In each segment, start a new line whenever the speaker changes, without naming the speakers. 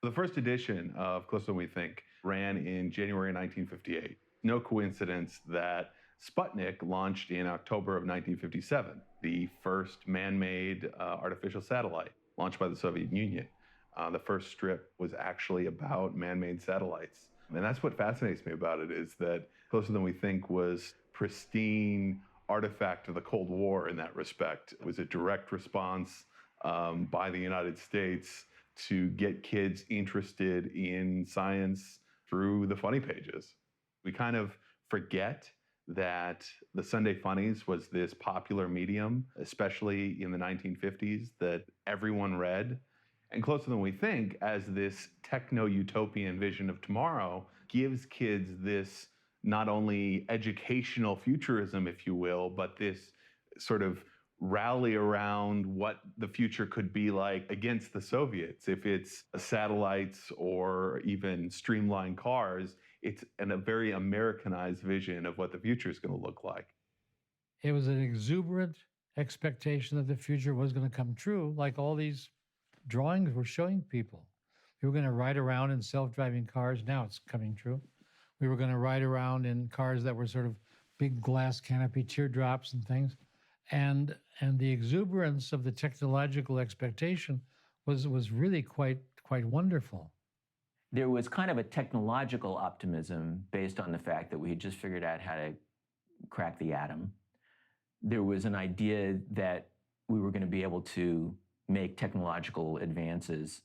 The first edition of Closer Than We Think ran in January 1958. No coincidence that Sputnik launched in October of 1957, the first man-made artificial satellite launched by the Soviet Union. The first strip was actually about man-made satellites. And that's what fascinates me about it, is that Closer Than We Think was pristine artifact of the Cold War in that respect. It was a direct response by the United States to get kids interested in science through the funny pages. We kind of forget that the Sunday Funnies was this popular medium, especially in the 1950s, that everyone read. And Closer Than We Think, as this techno-utopian vision of tomorrow, gives kids this not only educational futurism, if you will, but this sort of rally around what the future could be like against the Soviets. If it's satellites or even streamlined cars, it's a very Americanized vision of what the future is going to look like.
It was an exuberant expectation that the future was going to come true, like all these drawings were showing people. We were going to ride around in self-driving cars. Now it's coming true. We were going to ride around in cars that were sort of big glass canopy teardrops and things. And the exuberance of the technological expectation was really quite wonderful.
There was kind of a technological optimism based on the fact that we had just figured out how to crack the atom. There was an idea that we were going to be able to make technological advances,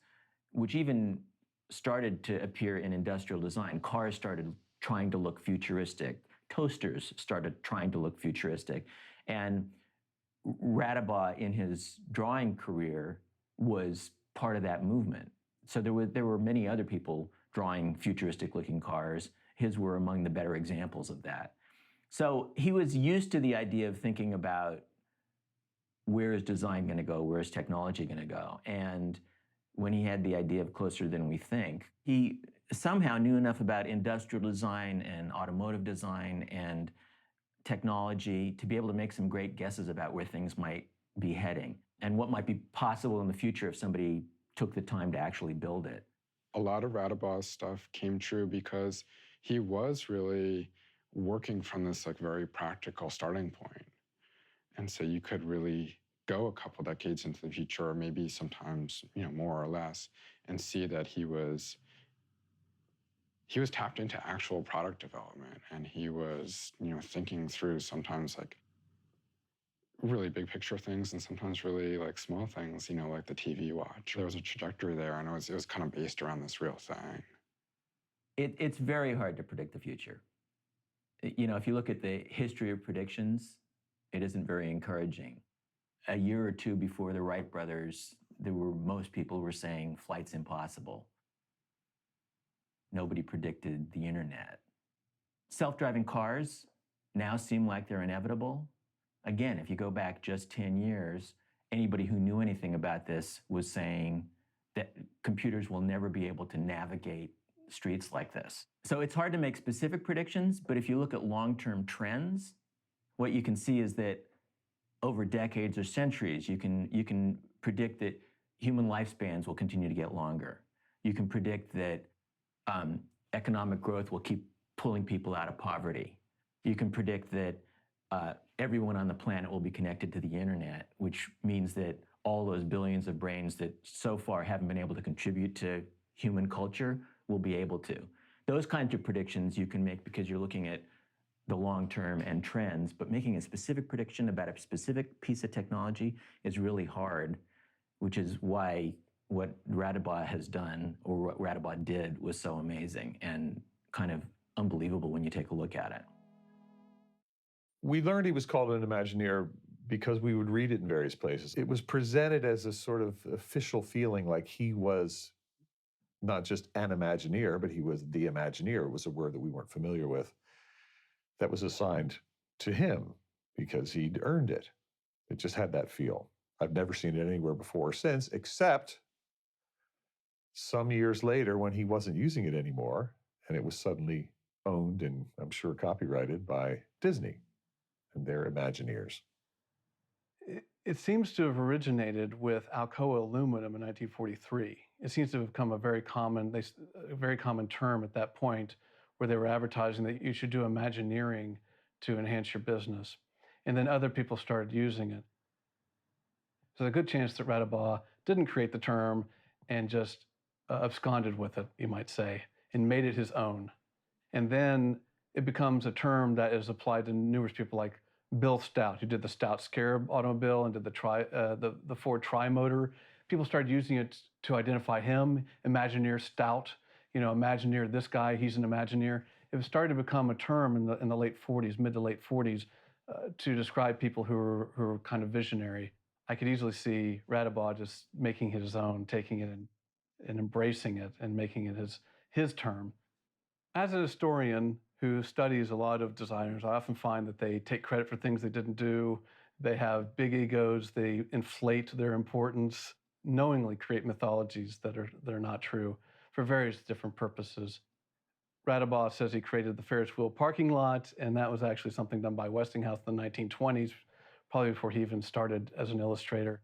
which even started to appear in industrial design. Cars started trying to look futuristic. Toasters started trying to look futuristic. And Radebaugh, in his drawing career, was part of that movement. So there were many other people drawing futuristic-looking cars. His were among the better examples of that. So he was used to the idea of thinking about where is design going to go, where is technology going to go. And when he had the idea of Closer Than We Think, he somehow knew enough about industrial design and automotive design and technology to be able to make some great guesses about where things might be heading and what might be possible in the future if somebody took the time to actually build it.
A lot of Radebaugh's stuff came true because he was really working from this very practical starting point. And so you could really go a couple decades into the future, or maybe sometimes, more or less, and see that he was tapped into actual product development, and he was, thinking through sometimes really big picture things and sometimes really small things, like the TV you watch. There was a trajectory there, and it was kind of based around this real thing.
It's very hard to predict the future. If you look at the history of predictions, it isn't very encouraging. A year or two before the Wright brothers, most people were saying flight's impossible. Nobody predicted the internet. Self-driving cars now seem like they're inevitable. Again, if you go back just 10 years, anybody who knew anything about this was saying that computers will never be able to navigate streets like this. So it's hard to make specific predictions, but if you look at long-term trends, what you can see is that over decades or centuries, you can predict that human lifespans will continue to get longer. You can predict that economic growth will keep pulling people out of poverty. You can predict that everyone on the planet will be connected to the internet, which means that all those billions of brains that so far haven't been able to contribute to human culture will be able to. Those kinds of predictions you can make because you're looking at the long term and trends, but making a specific prediction about a specific piece of technology is really hard, which is why what Radebaugh has done, or what Radebaugh did, was so amazing and kind of unbelievable when you take a look at it.
We learned he was called an Imagineer because we would read it in various places. It was presented as a sort of official feeling like he was not just an Imagineer, but he was the Imagineer. It was a word that we weren't familiar with. That was assigned to him because he'd earned it. It just had that feel. I've never seen it anywhere before or since, except some years later when he wasn't using it anymore, and it was suddenly owned and I'm sure copyrighted by Disney and their Imagineers.
It seems to have originated with Alcoa Aluminum in 1943. It seems to have become a very common term at that point, where they were advertising that you should do Imagineering to enhance your business. And then other people started using it. So there's a good chance that Radebaugh didn't create the term and just absconded with it, you might say, and made it his own. And then it becomes a term that is applied to numerous people like Bill Stout, who did the Stout Scarab automobile and did the Ford Tri-Motor. People started using it to identify him, Imagineer Stout, Imagineer this guy, he's an Imagineer. It started to become a term in the late 40s, mid to late 40s, to describe people who were kind of visionary. I could easily see Radebaugh just making it his own, taking it and embracing it and making it his term. As a historian who studies a lot of designers, I often find that they take credit for things they didn't do. They have big egos. They inflate their importance, knowingly create mythologies that are not true for various different purposes. Radebaugh says he created the Ferris wheel parking lot, and that was actually something done by Westinghouse in the 1920s, probably before he even started as an illustrator,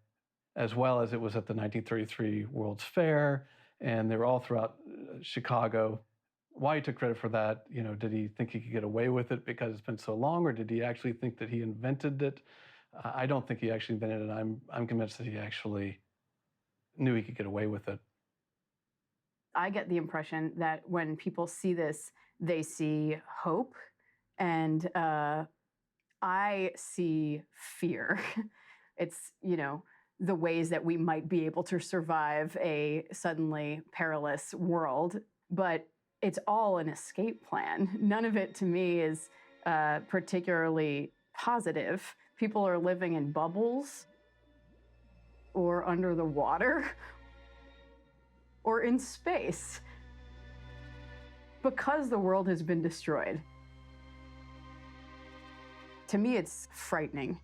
as well as it was at the 1933 World's Fair, and they were all throughout Chicago. Why he took credit for that, did he think he could get away with it because it's been so long, or did he actually think that he invented it? I don't think he actually invented it. I'm convinced that he actually knew he could get away with it.
I get the impression that when people see this, they see hope, and I see fear. It's, the ways that we might be able to survive a suddenly perilous world, but it's all an escape plan. None of it, to me, is particularly positive. People are living in bubbles, or under the water, or in space, because the world has been destroyed. To me, it's frightening.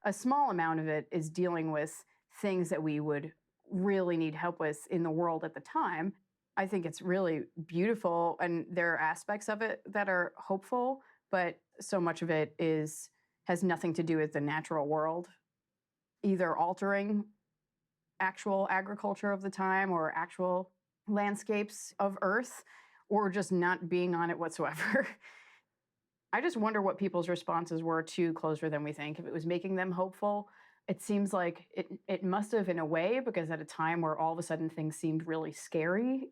A small amount of it is dealing with things that we would really need help with in the world at the time. I think it's really beautiful, and there are aspects of it that are hopeful, but so much of it has nothing to do with the natural world, either altering actual agriculture of the time or actual landscapes of Earth, or just not being on it whatsoever. I just wonder what people's responses were to Closer Than We Think. If it was making them hopeful, it seems like it must have in a way, because at a time where all of a sudden things seemed really scary,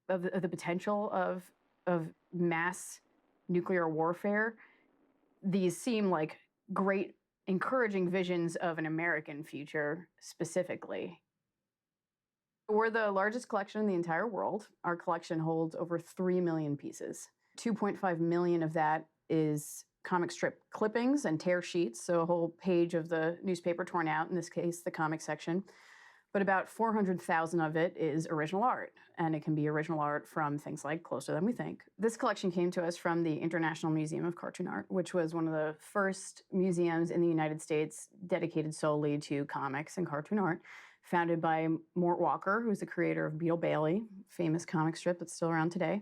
of the potential of mass nuclear warfare, these seem like great, encouraging visions of an American future specifically. We're the largest collection in the entire world. Our collection holds over 3 million pieces. 2.5 million of that is comic strip clippings and tear sheets, so a whole page of the newspaper torn out, in this case, the comic section. But about 400,000 of it is original art, and it can be original art from things like Closer Than We Think. This collection came to us from the International Museum of Cartoon Art, which was one of the first museums in the United States dedicated solely to comics and cartoon art, founded by Mort Walker, who's the creator of Beetle Bailey, famous comic strip that's still around today.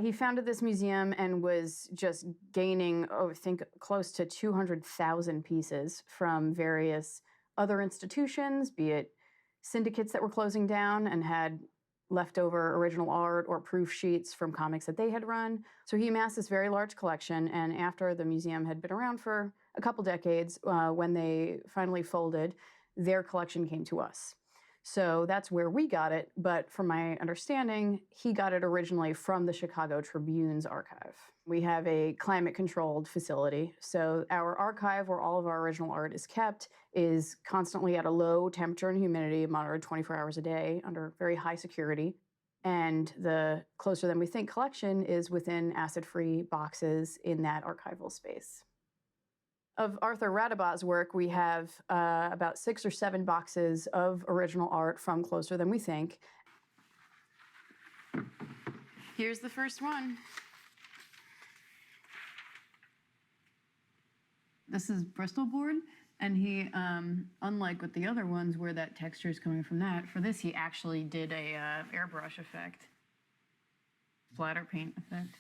He founded this museum and was just gaining, I think, close to 200,000 pieces from various other institutions, be it syndicates that were closing down and had leftover original art or proof sheets from comics that they had run. So he amassed this very large collection, and after the museum had been around for a couple decades, when they finally folded, their collection came to us. So that's where we got it, but from my understanding, he got it originally from the Chicago Tribune's archive. We have a climate-controlled facility, so our archive, where all of our original art is kept, is constantly at a low temperature and humidity, monitored 24 hours a day under very high security. And the Closer Than We Think collection is within acid-free boxes in that archival space. Of Arthur Radebaugh's work, we have about 6 or 7 boxes of original art from Closer Than We Think. Here's the first one. This is Bristol board, and he, unlike with the other ones where that texture is coming from that, for this he actually did a airbrush effect, splatter paint effect.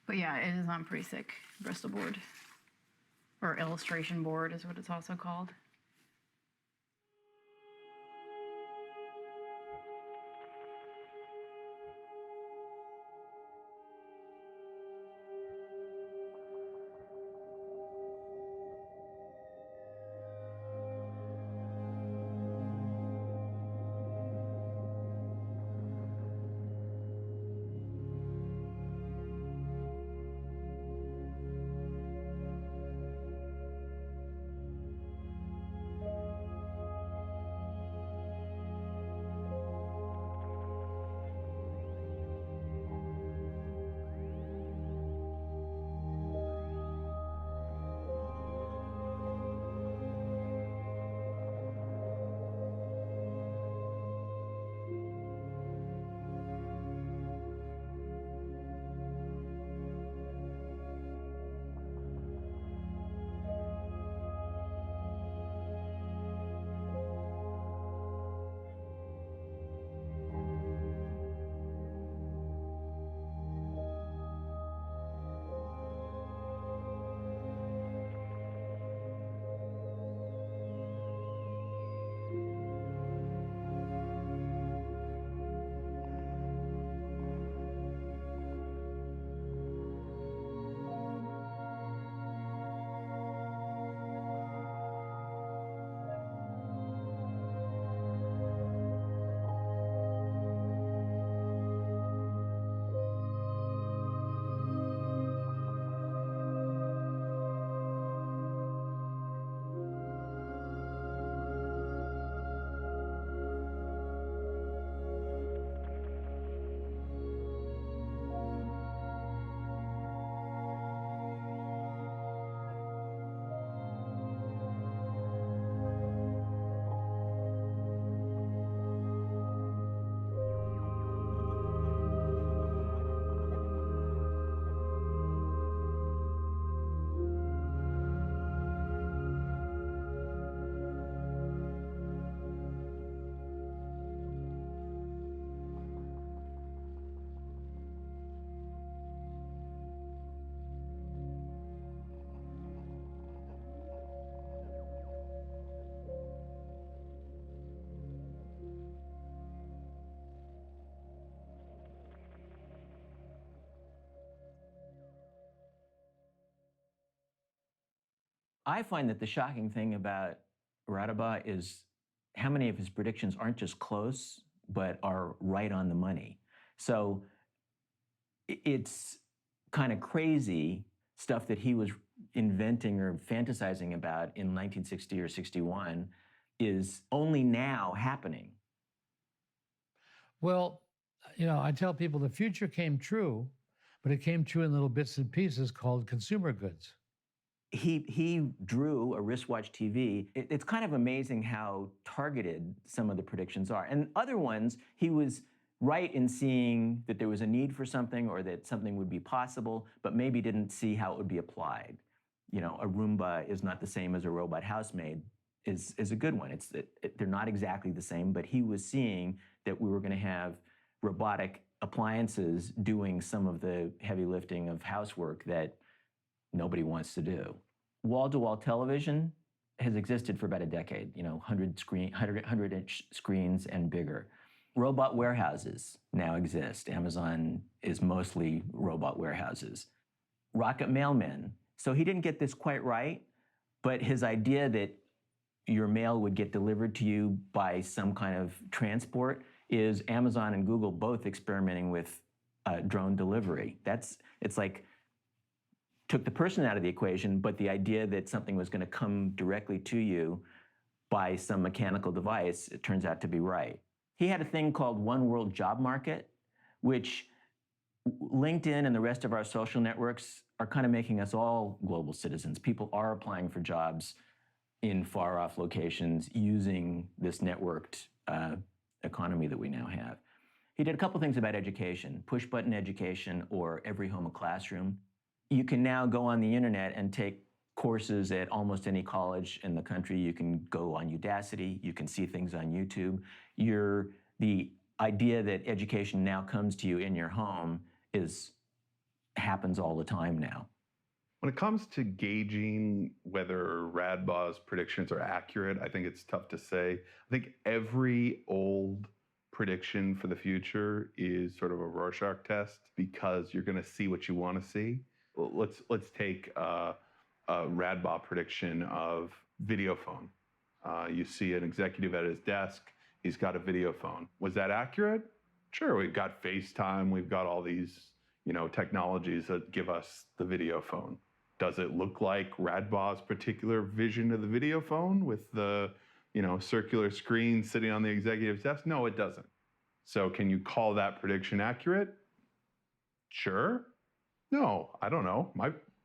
But yeah, it is on pretty thick Bristol board.
or illustration board is what it's also called.
I find that the shocking thing about Radebaugh is how many of his predictions aren't just close, but are right on the money. So it's kind of crazy stuff that he was inventing or fantasizing about in 1960 or 61 is only now happening.
Well, you know, I tell people the future came true, but it came true in little bits and pieces called consumer goods.
He drew a wristwatch TV. It's kind of amazing how targeted some of the predictions are. And other ones, he was right in seeing that there was a need for something or that something would be possible, but maybe didn't see how it would be applied. You know, a Roomba is not the same as a robot housemaid is a good one. They're not exactly the same, but he was seeing that we were going to have robotic appliances doing some of the heavy lifting of housework that nobody wants to do. Wall-to-wall television has existed for about a decade, you know, 100-inch screens and bigger. Robot warehouses now exist. Amazon is mostly robot warehouses. Rocket mailmen. So he didn't get this quite right, but his idea that your mail would get delivered to you by some kind of transport is Amazon and Google both experimenting with drone delivery. It's like, took the person out of the equation, but the idea that something was going to come directly to you by some mechanical device, it turns out to be right. He had a thing called One World Job Market, which LinkedIn and the rest of our social networks are kind of making us all global citizens. People are applying for jobs in far-off locations using this networked economy that we now have. He did a couple things about education, push-button education or every home a classroom. You can now go on the internet and take courses at almost any college in the country. You can go on Udacity. You can see things on YouTube. The idea that education now comes to you in your home happens all the time now.
When it comes to gauging whether Radbaugh's predictions are accurate, I think it's tough to say. I think every old prediction for the future is sort of a Rorschach test because you're going to see what you want to see. Let's take a Radebaugh prediction of video phone. You see an executive at his desk. He's got a video phone. Was that accurate? Sure, we've got FaceTime. We've got all these, technologies that give us the video phone. Does it look like Radbaugh's particular vision of the video phone with the, circular screen sitting on the executive's desk? No, it doesn't. So can you call that prediction accurate? Sure. No, I don't know.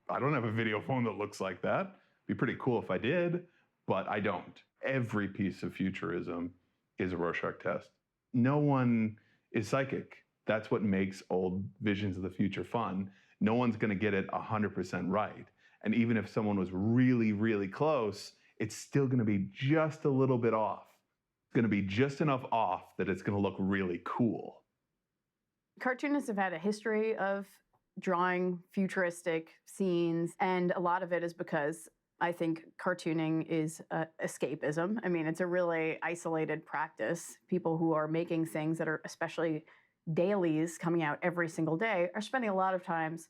I don't have a video phone that looks like that. It'd be pretty cool if I did, but I don't. Every piece of futurism is a Rorschach test. No one is psychic. That's what makes old visions of the future fun. No one's going to get it 100% right. And even if someone was really, really close, it's still going to be just a little bit off. It's going to be just enough off that it's going to look really cool.
Cartoonists have had a history of drawing futuristic scenes, and a lot of it is because I think cartooning is escapism. I mean, it's a really isolated practice. People who are making things that are especially dailies coming out every single day are spending a lot of times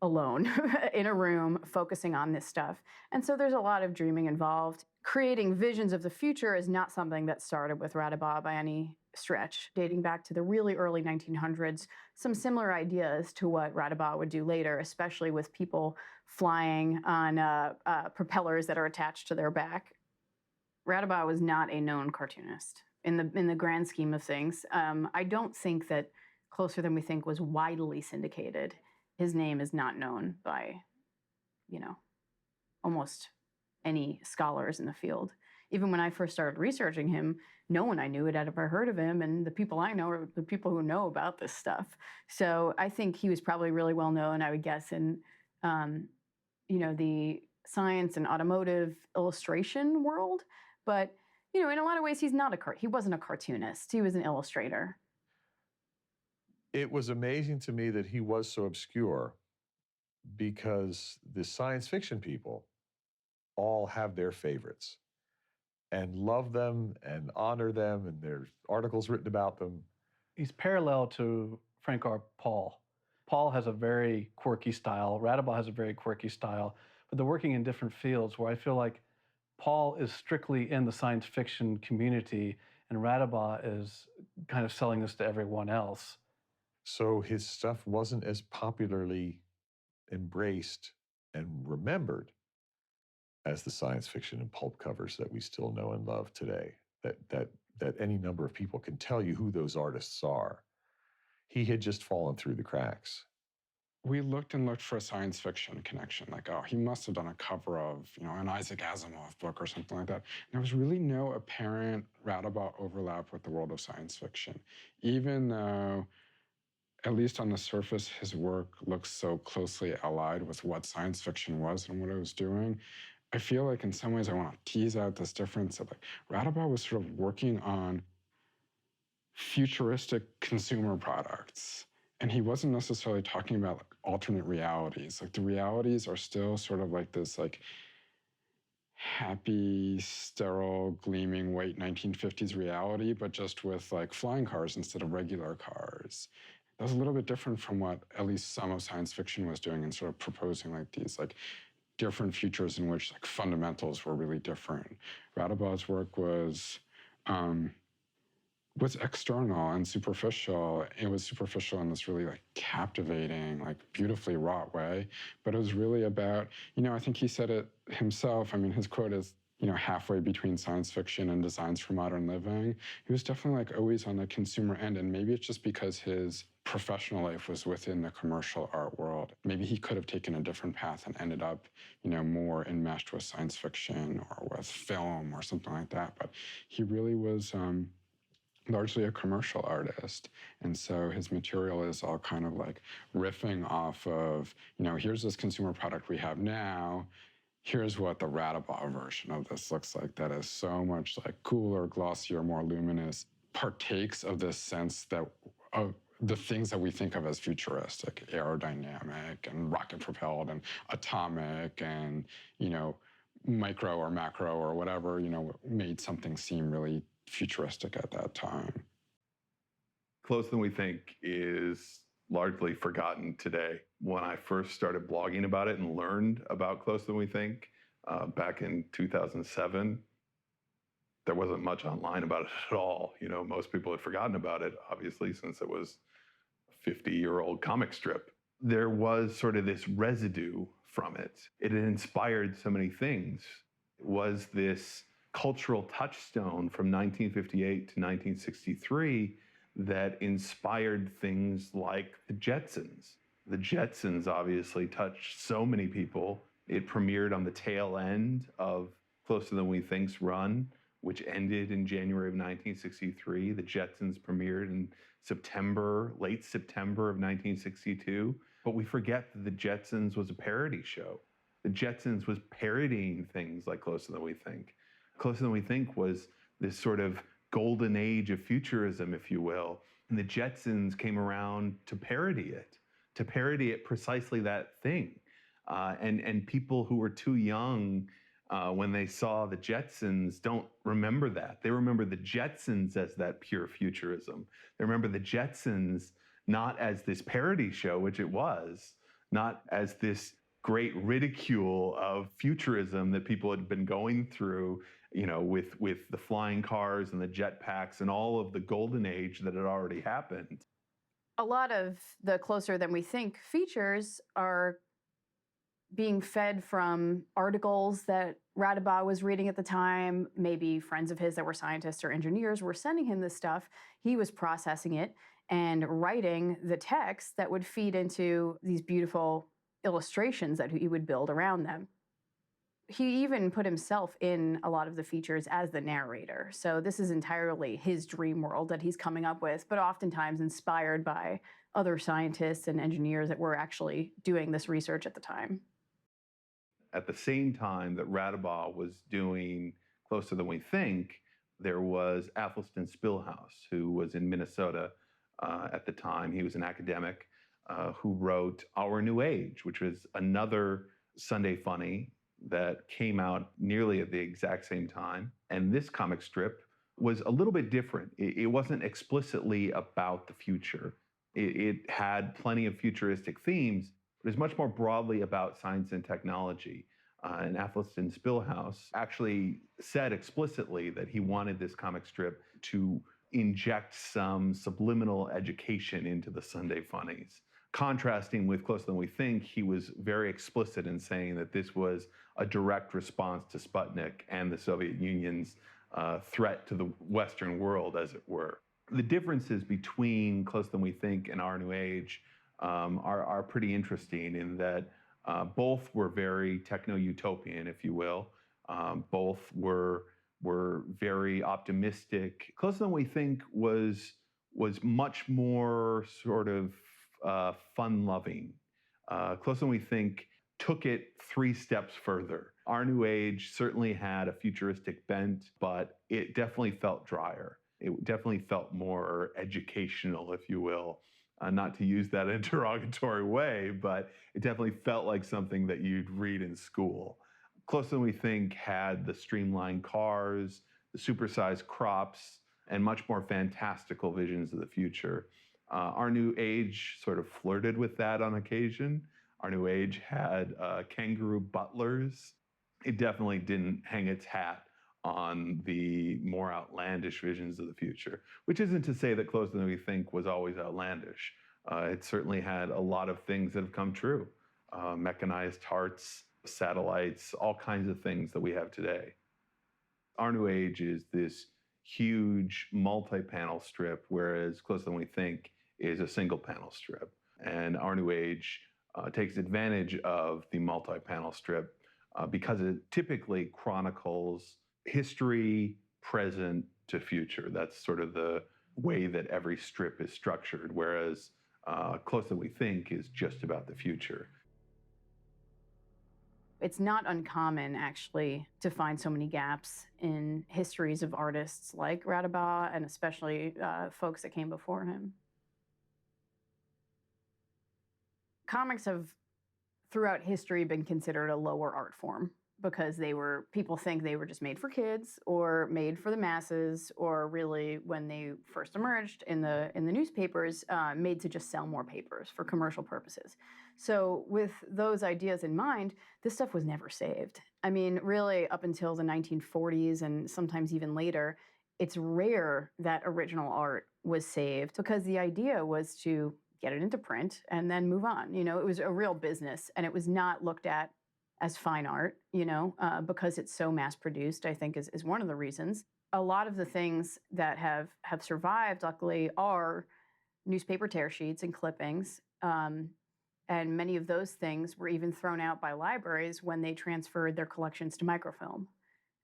alone in a room focusing on this stuff. And so there's a lot of dreaming involved. Creating visions of the future is not something that started with Radebaugh by any stretch. Dating back to the really early 1900s, some similar ideas to what Radebaugh would do later, especially with people flying on propellers that are attached to their back. Radebaugh was not a known cartoonist in the grand scheme of things. I don't think that Closer Than We Think was widely syndicated. His name is not known by, almost any scholars in the field. Even when I first started researching him, no one I knew had ever heard of him, and the people I know are the people who know about this stuff. So I think he was probably really well known, I would guess, in the science and automotive illustration world. But in a lot of ways, he wasn't a cartoonist. He was an illustrator.
It was amazing to me that he was so obscure because the science fiction people all have their favorites and love them and honor them, and there's articles written about them.
He's parallel to Frank R. Paul. Paul has a very quirky style. Radebaugh has a very quirky style, but they're working in different fields where I feel like Paul is strictly in the science fiction community and Radebaugh is kind of selling this to everyone else.
So his stuff wasn't as popularly embraced and remembered as the science fiction and pulp covers that we still know and love today, that any number of people can tell you who those artists are. He had just fallen through the cracks.
We looked and looked for a science fiction connection, like, oh, he must have done a cover of, an Isaac Asimov book or something like that. And there was really no apparent Radebaugh overlap with the world of science fiction, even though, at least on the surface, his work looks so closely allied with what science fiction was and what it was doing. I feel like in some ways I want to tease out this difference of Radebaugh was sort of working on futuristic consumer products. And he wasn't necessarily talking about alternate realities. The realities are still sort of like this happy, sterile, gleaming, white 1950s reality, but just with flying cars instead of regular cars. That was a little bit different from what at least some of science fiction was doing and sort of proposing these different futures in which fundamentals were really different. Radebaugh's work was external and superficial. It was superficial in this really captivating, beautifully wrought way. But it was really about, I think he said it himself. I mean, his quote is, halfway between science fiction and designs for modern living. He was definitely always on the consumer end. And maybe it's just because his professional life was within the commercial art world. Maybe he could have taken a different path and ended up, more enmeshed with science fiction or with film or something like that. But he really was largely a commercial artist. And so his material is all kind of riffing off of, here's this consumer product we have now. Here's what the Radebaugh version of this looks like that is so much cooler, glossier, more luminous, partakes of this sense that the things that we think of as futuristic, aerodynamic and rocket propelled and atomic and, micro or macro or whatever, made something seem really futuristic at that time.
Closer Than We Think is largely forgotten today. When I first started blogging about it and learned about Closer Than We Think back in 2007, there wasn't much online about it at all. Most people had forgotten about it, obviously, since it was a 50-year-old comic strip. There was sort of this residue from it. It had inspired so many things. It was this cultural touchstone from 1958 to 1963 that inspired things like the Jetsons. The Jetsons obviously touched so many people. It premiered on the tail end of Closer Than We Think's run, which ended in January of 1963. The Jetsons premiered in late September of 1962. But we forget that the Jetsons was a parody show. The Jetsons was parodying things like Closer Than We Think. Closer Than We Think was this sort of golden age of futurism, if you will. And the Jetsons came around to parody it precisely that thing. And people who were too young when they saw the Jetsons don't remember that. They remember the Jetsons as that pure futurism. They remember the Jetsons not as this parody show, which it was, not as this great ridicule of futurism that people had been going through, with the flying cars and the jetpacks and all of the golden age that had already happened.
A lot of the Closer Than We Think features are being fed from articles that Radebaugh was reading at the time. Maybe friends of his that were scientists or engineers were sending him this stuff. He was processing it and writing the text that would feed into these beautiful illustrations that he would build around them. He even put himself in a lot of the features as the narrator. So this is entirely his dream world that he's coming up with, but oftentimes inspired by other scientists and engineers that were actually doing this research at the time.
At the same time that Radebaugh was doing Closer Than We Think, there was Athelstan Spilhaus, who was in Minnesota at the time. He was an academic who wrote Our New Age, which was another Sunday funny that came out nearly at the exact same time. And this comic strip was a little bit different. It wasn't explicitly about the future. It had plenty of futuristic themes, but it was much more broadly about science and technology. And Athelstan Spilhaus actually said explicitly that he wanted this comic strip to inject some subliminal education into the Sunday funnies. Contrasting with Closer Than We Think, he was very explicit in saying that this was a direct response to Sputnik and the Soviet Union's threat to the Western world, as it were. The differences between Closer Than We Think and Our New Age are pretty interesting in that both were very techno-utopian, if you will. Both were very optimistic. Closer Than We Think was much more sort of fun-loving. Closer Than We Think took it 3 steps further. Our New Age certainly had a futuristic bent, but it definitely felt drier. It definitely felt more educational, if you will. Not to use that in a derogatory way, but it definitely felt like something that you'd read in school. Closer Than We Think had the streamlined cars, the supersized crops, and much more fantastical visions of the future. Our New Age sort of flirted with that on occasion. Our New Age had kangaroo butlers. It definitely didn't hang its hat on the more outlandish visions of the future, which isn't to say that Closer Than We Think was always outlandish. It certainly had a lot of things that have come true. Mechanized hearts, satellites, all kinds of things that we have today. Our New Age is this huge multi-panel strip, whereas Closer Than We Think is a single panel strip. And Our New Age takes advantage of the multi-panel strip because it typically chronicles history, present to future. That's sort of the way that every strip is structured, whereas Closer Than We Think is just about the future.
It's not uncommon, actually, to find so many gaps in histories of artists like Radebaugh, and especially folks that came before him. comics have throughout history been considered a lower art form because people think they were just made for kids or made for the masses, or really when they first emerged in the newspapers, made to just sell more papers for commercial purposes. So with those ideas in mind, this stuff was never saved. I mean, really up until the 1940s and sometimes even later, it's rare that original art was saved because the idea was to get it into print and then move on. You know, it was a real business, and it was not looked at as fine art, because it's so mass produced, I think is one of the reasons. A lot of the things that have survived, luckily, are newspaper tear sheets and clippings. And many of those things were even thrown out by libraries when they transferred their collections to microfilm.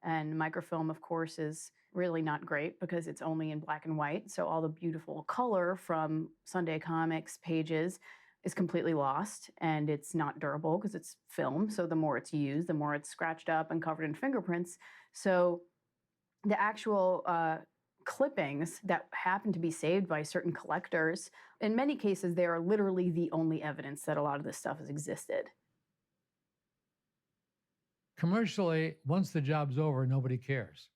And microfilm, of course, is really not great because it's only in black and white. So all the beautiful color from Sunday Comics pages is completely lost, and it's not durable because it's film. So the more it's used, the more it's scratched up and covered in fingerprints. So the actual clippings that happen to be saved by certain collectors, in many cases, they are literally the only evidence that a lot of this stuff has existed.
Commercially, once the job's over, nobody cares.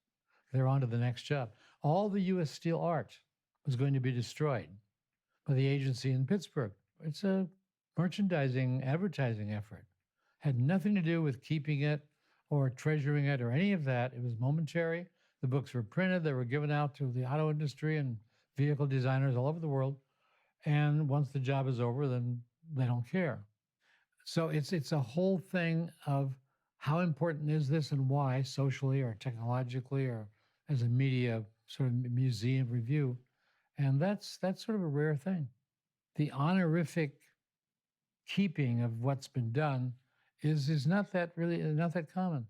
They're on to the next job. All the U.S. Steel art was going to be destroyed by the agency in Pittsburgh. It's a merchandising, advertising effort. Had nothing to do with keeping it or treasuring it or any of that. It was momentary. The books were printed. They were given out to the auto industry and vehicle designers all over the world. And once the job is over, then they don't care. So it's a whole thing of how important is this and why, socially or technologically or as a media sort of museum review. And that's sort of a rare thing. The honorific keeping of what's been done is not that common.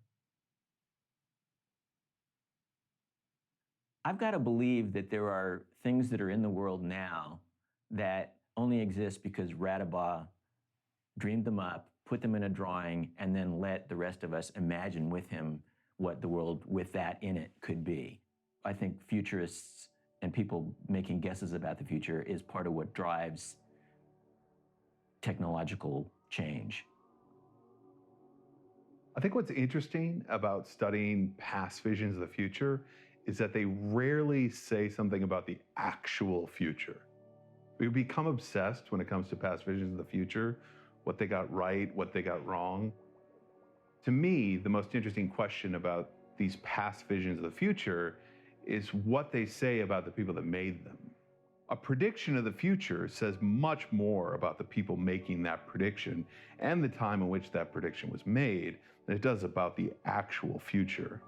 I've got to believe that there are things that are in the world now that only exist because Radebaugh dreamed them up, put them in a drawing, and then let the rest of us imagine with him what the world with that in it could be. I think futurists and people making guesses about the future is part of what drives technological change.
I think what's interesting about studying past visions of the future is that they rarely say something about the actual future. We become obsessed when it comes to past visions of the future, what they got right, what they got wrong. To me, the most interesting question about these past visions of the future is what they say about the people that made them. A prediction of the future says much more about the people making that prediction and the time in which that prediction was made than it does about the actual future.